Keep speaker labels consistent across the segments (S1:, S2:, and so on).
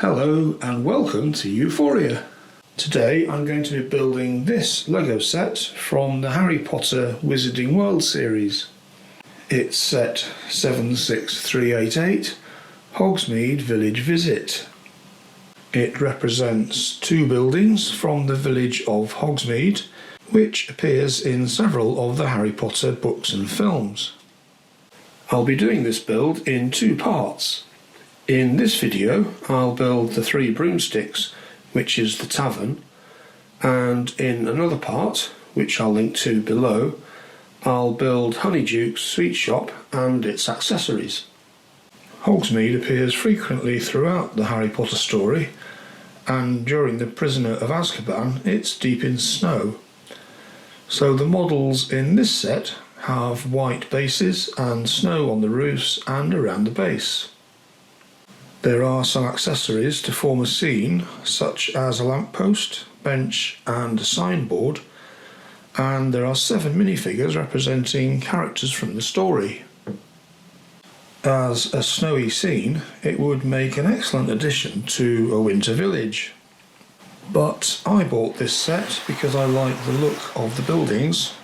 S1: Hello and welcome to Euphoria. Today I'm going to be building this Lego set from the Harry Potter Wizarding World series. It's set 76388, Hogsmeade Village Visit. It represents two buildings from the village of Hogsmeade, which appears in several of the Harry Potter books and films. I'll be doing this build in two parts. In this video I'll build the Three Broomsticks, which is the tavern, and in another part, which I'll link to below, I'll build Honeyduke's sweet shop and its accessories. Hogsmeade appears frequently throughout the Harry Potter story, and during the Prisoner of Azkaban it's deep in snow. So the models in this set have white bases and snow on the roofs and around the base. There are some accessories to form a scene, such as a lamppost, bench and a signboard, and there are 7 minifigures representing characters from the story. As a snowy scene, it would make an excellent addition to a winter village. But I bought this set because I like the look of the buildings.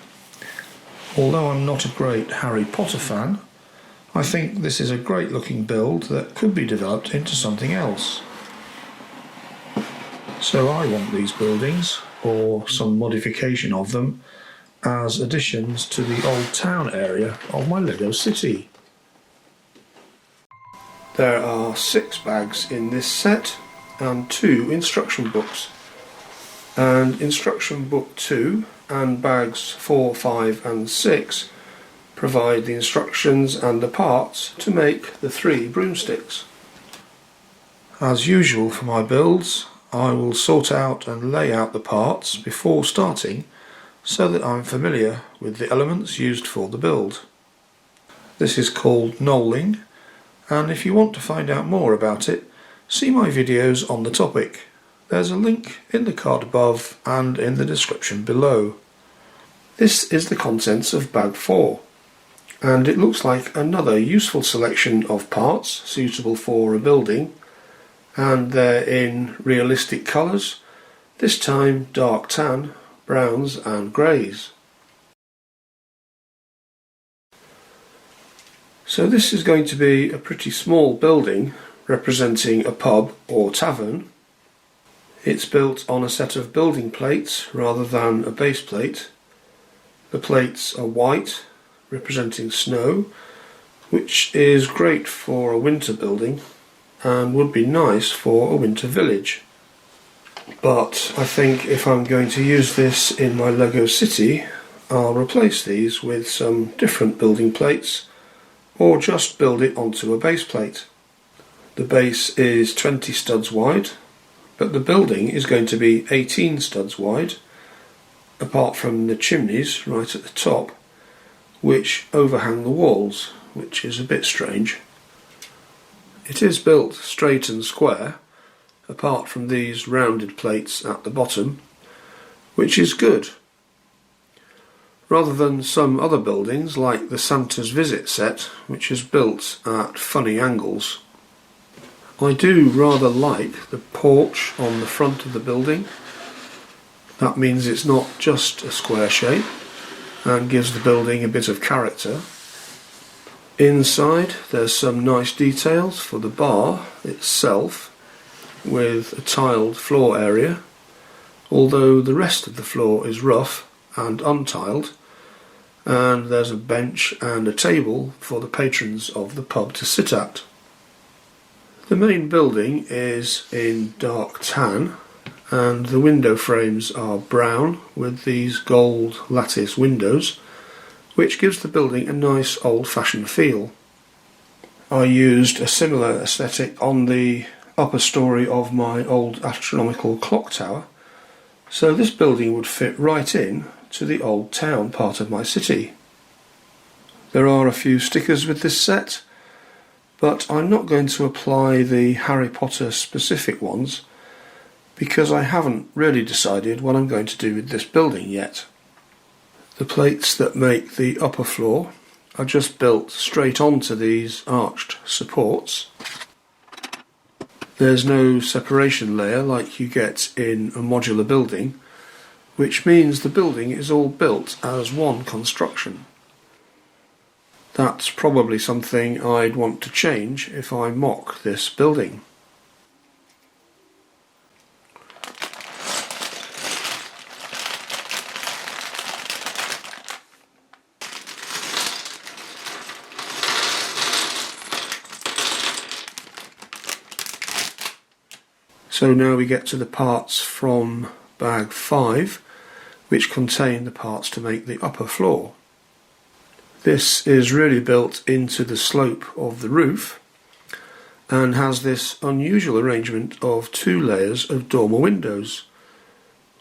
S1: Although I'm not a great Harry Potter fan, I think this is a great looking build that could be developed into something else. So I want these buildings, or some modification of them, as additions to the old town area of my Lego city. There are 6 bags in this set and 2 instruction books. And instruction book 2 and bags 4, 5 and 6 provide the instructions and the parts to make the 3 broomsticks. As usual for my builds, I will sort out and lay out the parts before starting so that I'm familiar with the elements used for the build. This is called knolling, and if you want to find out more about it, see my videos on the topic. There's a link in the card above and in the description below. This is the contents of bag 4. And it looks like another useful selection of parts suitable for a building, and they're in realistic colours, this time dark tan, browns and greys. So this is going to be a pretty small building representing a pub or tavern. It's built on a set of building plates rather than a base plate. The plates are white, representing snow, which is great for a winter building and would be nice for a winter village. But I think if I'm going to use this in my Lego city, I'll replace these with some different building plates or just build it onto a base plate. The base is 20 studs wide, but the building is going to be 18 studs wide, apart from the chimneys right at the top, which overhang the walls, which is a bit strange. It is built straight and square, apart from these rounded plates at the bottom, which is good. Rather than some other buildings like the Santa's Visit set, which is built at funny angles. I do rather like the porch on the front of the building. That means it's not just a square shape, and gives the building a bit of character. Inside there's some nice details for the bar itself, with a tiled floor area, although the rest of the floor is rough and untiled, and there's a bench and a table for the patrons of the pub to sit at. The main building is in dark tan, and the window frames are brown with these gold lattice windows, which gives the building a nice old-fashioned feel. I used a similar aesthetic on the upper story of my old astronomical clock tower, so this building would fit right in to the old town part of my city. There are a few stickers with this set, but I'm not going to apply the Harry Potter specific ones because I haven't really decided what I'm going to do with this building yet. The plates that make the upper floor are just built straight onto these arched supports, There's no separation layer like you get in a modular building, which means the building is all built as one construction. That's probably something I'd want to change if I mock this building. So now we get to the parts from bag 5, which contain the parts to make the upper floor. This is really built into the slope of the roof and has this unusual arrangement of 2 layers of dormer windows,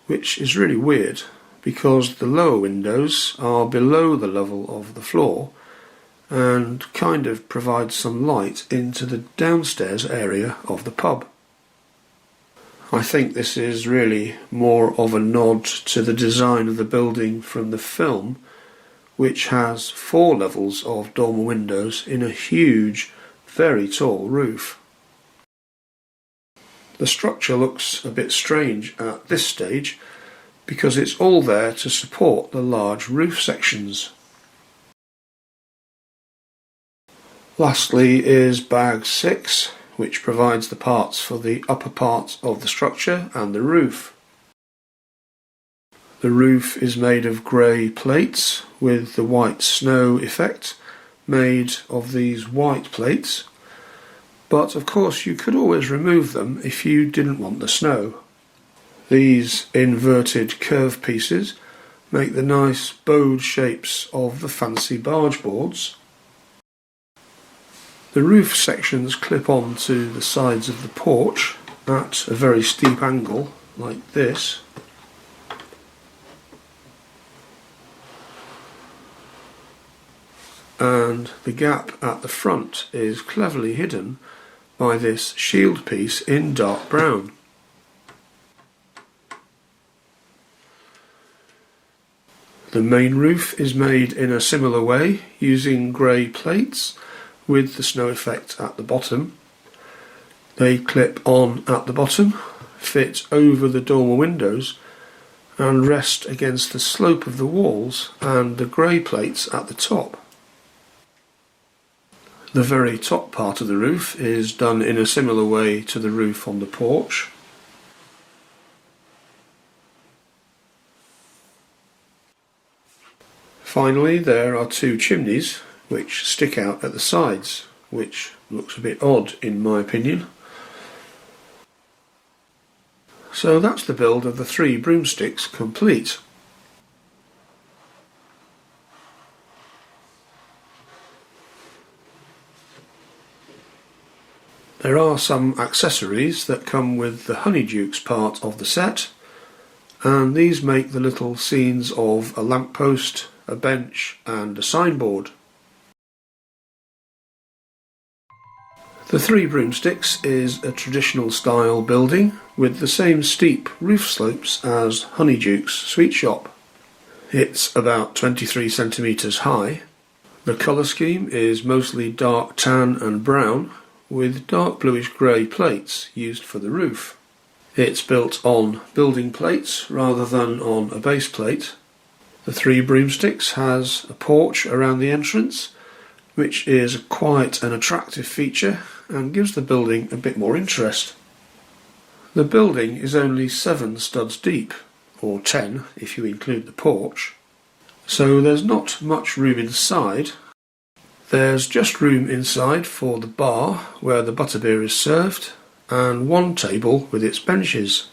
S1: which is really weird because the lower windows are below the level of the floor and kind of provide some light into the downstairs area of the pub. I think this is really more of a nod to the design of the building from the film, which has 4 levels of dormer windows in a huge, very tall roof. The structure looks a bit strange at this stage because it's all there to support the large roof sections. Lastly is bag 6, which provides the parts for the upper part of the structure and the roof. The roof is made of grey plates with the white snow effect made of these white plates, but of course you could always remove them if you didn't want the snow. These inverted curve pieces make the nice bowed shapes of the fancy barge boards. The roof sections clip on to the sides of the porch at a very steep angle, like this. And the gap at the front is cleverly hidden by this shield piece in dark brown. The main roof is made in a similar way, using grey plates with the snow effect at the bottom. They clip on at the bottom, fit over the dormer windows and rest against the slope of the walls and the grey plates at the top. The very top part of the roof is done in a similar way to the roof on the porch. Finally, there are 2 chimneys which stick out at the sides, which looks a bit odd in my opinion. So that's the build of the 3 broomsticks complete. There are some accessories that come with the Honeydukes part of the set, and these make the little scenes of a lamppost, a bench and a signboard. The 3 Broomsticks is a traditional style building with the same steep roof slopes as Honeydukes Sweet Shop. It's about 23 centimetres high. The colour scheme is mostly dark tan and brown with dark bluish grey plates used for the roof. It's built on building plates rather than on a base plate. The 3 Broomsticks has a porch around the entrance, which is quite an attractive feature and gives the building a bit more interest. The building is only 7 studs deep, or 10 if you include the porch, so there's not much room inside. There's just room inside for the bar where the butterbeer is served and 1 table with its benches.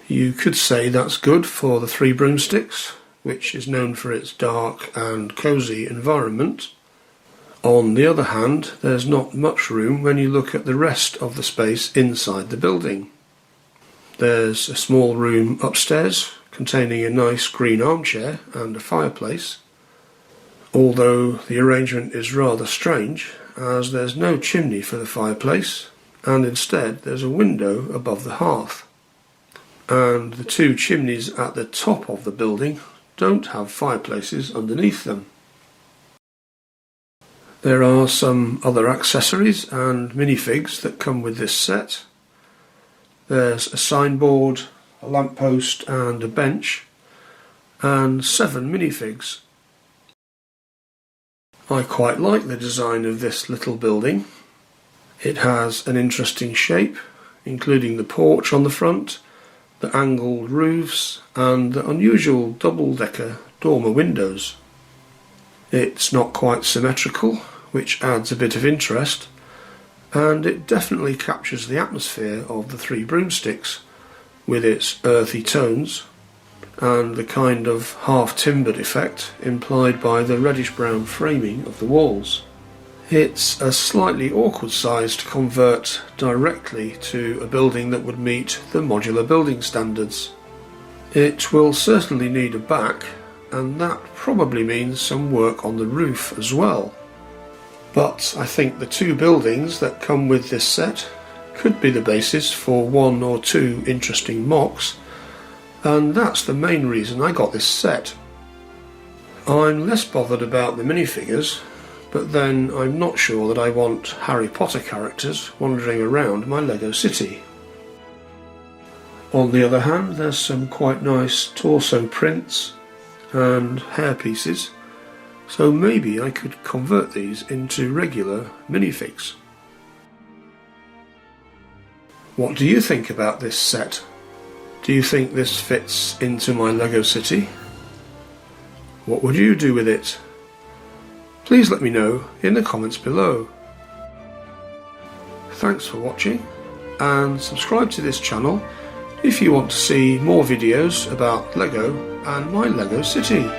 S1: You could say that's good for the 3 Broomsticks, which is known for its dark and cosy environment. On the other hand, there's not much room when you look at the rest of the space inside the building. There's a small room upstairs containing a nice green armchair and a fireplace, although the arrangement is rather strange as there's no chimney for the fireplace and instead there's a window above the hearth. And the 2 chimneys at the top of the building don't have fireplaces underneath them. There are some other accessories and minifigs that come with this set. There's a signboard, a lamppost and a bench, and 7 minifigs. I quite like the design of this little building. It has an interesting shape, including the porch on the front, the angled roofs and the unusual double-decker dormer windows. It's not quite symmetrical, which adds a bit of interest, and it definitely captures the atmosphere of the Three Broomsticks with its earthy tones and the kind of half-timbered effect implied by the reddish-brown framing of the walls. It's a slightly awkward size to convert directly to a building that would meet the modular building standards. It will certainly need a back, and that probably means some work on the roof as well. But I think the 2 buildings that come with this set could be the basis for 1 or 2 interesting mocks, and that's the main reason I got this set. I'm less bothered about the minifigures, but then I'm not sure that I want Harry Potter characters wandering around my Lego city. On the other hand, there's some quite nice torso prints and hair pieces, so maybe I could convert these into regular minifigs. What do you think about this set? Do you think this fits into my Lego city? What would you do with it? Please let me know in the comments below. Thanks for watching, and subscribe to this channel if you want to see more videos about Lego and my Lego city.